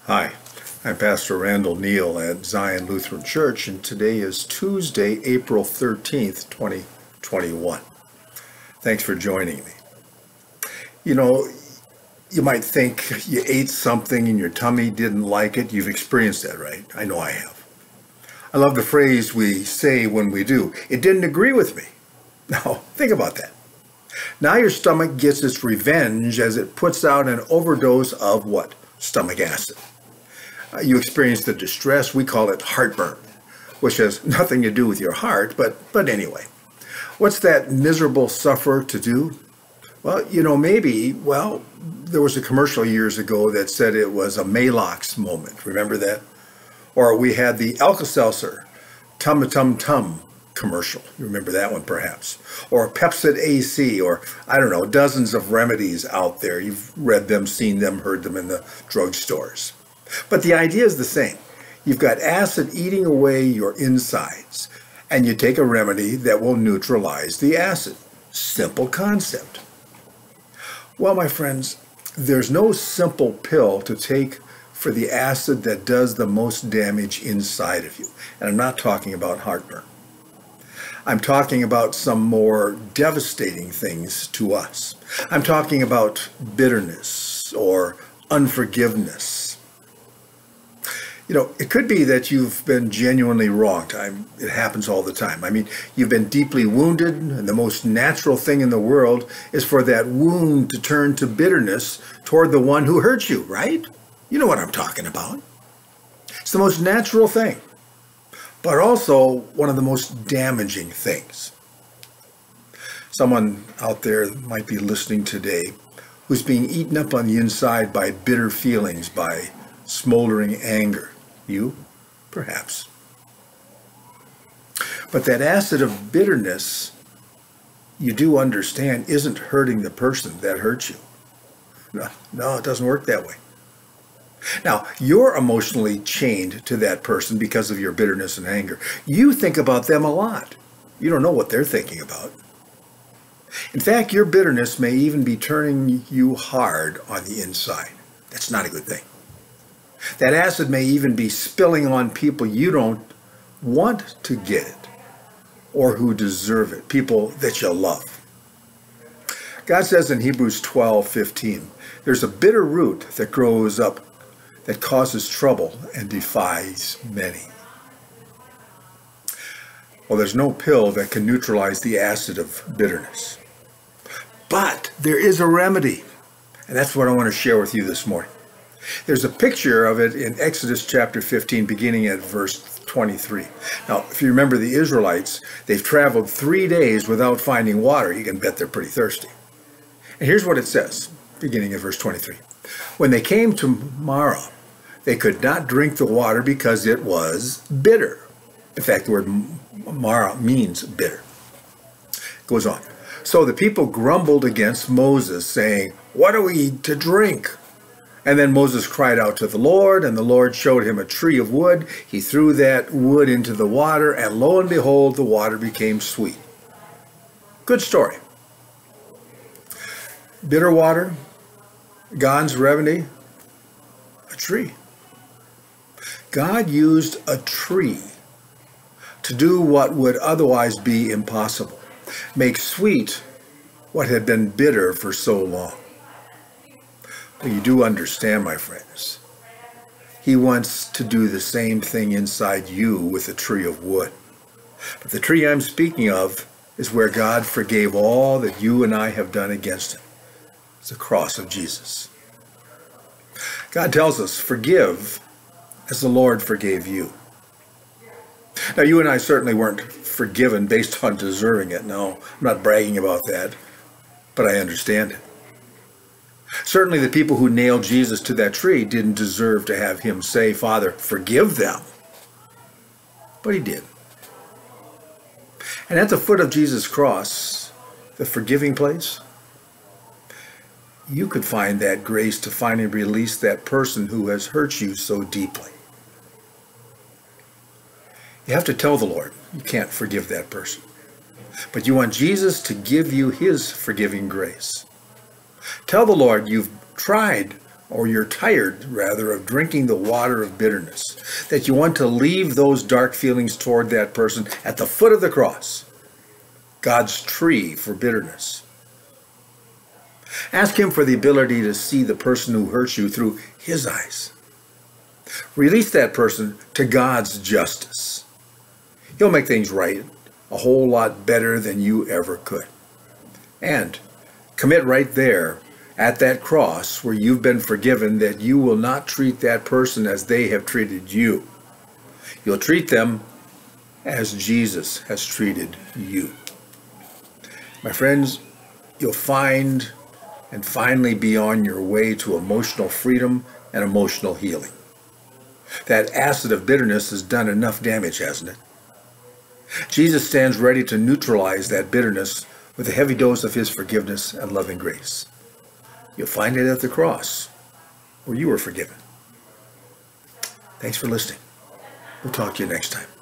Hi, I'm Pastor Randall Neal at Zion Lutheran Church, and today is Tuesday, April 13th, 2021. Thanks for joining me. You know, you might think you ate something and your tummy didn't like it. You've experienced that, right? I know I have. I love the phrase we say when we do. It didn't agree with me. Now, think about that. Now your stomach gets its revenge as it puts out an overdose of what? Stomach acid. You experience the distress, we call it heartburn, which has nothing to do with your heart, but anyway. What's that miserable sufferer to do? Well, there was a commercial years ago that said it was a Maalox moment. Remember that? Or we had the Alka-Seltzer Tum-a-Tum-Tum commercial. You remember that one perhaps? Or Pepsid AC, or I don't know, dozens of remedies out there. You've read them, seen them, heard them in the drugstores. But the idea is the same. You've got acid eating away your insides, and you take a remedy that will neutralize the acid. Simple concept. Well, my friends, there's no simple pill to take for the acid that does the most damage inside of you. And I'm not talking about heartburn. I'm talking about some more devastating things to us. I'm talking about bitterness or unforgiveness. You know, it could be that you've been genuinely wronged. It happens all the time. I mean, you've been deeply wounded, and the most natural thing in the world is for that wound to turn to bitterness toward the one who hurt you, right? You know what I'm talking about. It's the most natural thing, but also one of the most damaging things. Someone out there might be listening today who's being eaten up on the inside by bitter feelings, by smoldering anger. You? Perhaps. But that acid of bitterness, you do understand, isn't hurting the person that hurt you. No, it doesn't work that way. Now, you're emotionally chained to that person because of your bitterness and anger. You think about them a lot. You don't know what they're thinking about. In fact, your bitterness may even be turning you hard on the inside. That's not a good thing. That acid may even be spilling on people you don't want to get it or who deserve it, people that you love. God says in Hebrews 12:15, there's a bitter root that grows up that causes trouble and defies many. Well, there's no pill that can neutralize the acid of bitterness. But there is a remedy, and that's what I want to share with you this morning. There's a picture of it in Exodus chapter 15, beginning at verse 23. Now, if you remember the Israelites, they've traveled 3 days without finding water. You can bet they're pretty thirsty. And here's what it says, beginning at verse 23. When they came to Marah, they could not drink the water because it was bitter. In fact, the word Marah means bitter. It goes on. So the people grumbled against Moses, saying, "What are we to drink?" And then Moses cried out to the Lord, and the Lord showed him a tree of wood. He threw that wood into the water, and lo and behold, the water became sweet. Good story. Bitter water, God's remedy, a tree. God used a tree to do what would otherwise be impossible, make sweet what had been bitter for so long. But you do understand, my friends, he wants to do the same thing inside you with a tree of wood. But the tree I'm speaking of is where God forgave all that you and I have done against him. It's the cross of Jesus. God tells us, forgive as the Lord forgave you. Now, you and I certainly weren't forgiven based on deserving it. No, I'm not bragging about that, but I understand it. Certainly the people who nailed Jesus to that tree didn't deserve to have him say, "Father, forgive them." But he did. And at the foot of Jesus' cross, the forgiving place, you could find that grace to finally release that person who has hurt you so deeply. You have to tell the Lord you can't forgive that person. But you want Jesus to give you his forgiving grace. Tell the Lord you've tried or you're tired, rather, of drinking the water of bitterness, that you want to leave those dark feelings toward that person at the foot of the cross, God's tree for bitterness. Ask Him for the ability to see the person who hurts you through His eyes. Release that person to God's justice. He'll make things right a whole lot better than you ever could. And commit right there at that cross where you've been forgiven that you will not treat that person as they have treated you. You'll treat them as Jesus has treated you. My friends, you'll find and finally be on your way to emotional freedom and emotional healing. That acid of bitterness has done enough damage, hasn't it? Jesus stands ready to neutralize that bitterness with a heavy dose of His forgiveness and loving grace. You'll find it at the cross, where you were forgiven. Thanks for listening. We'll talk to you next time.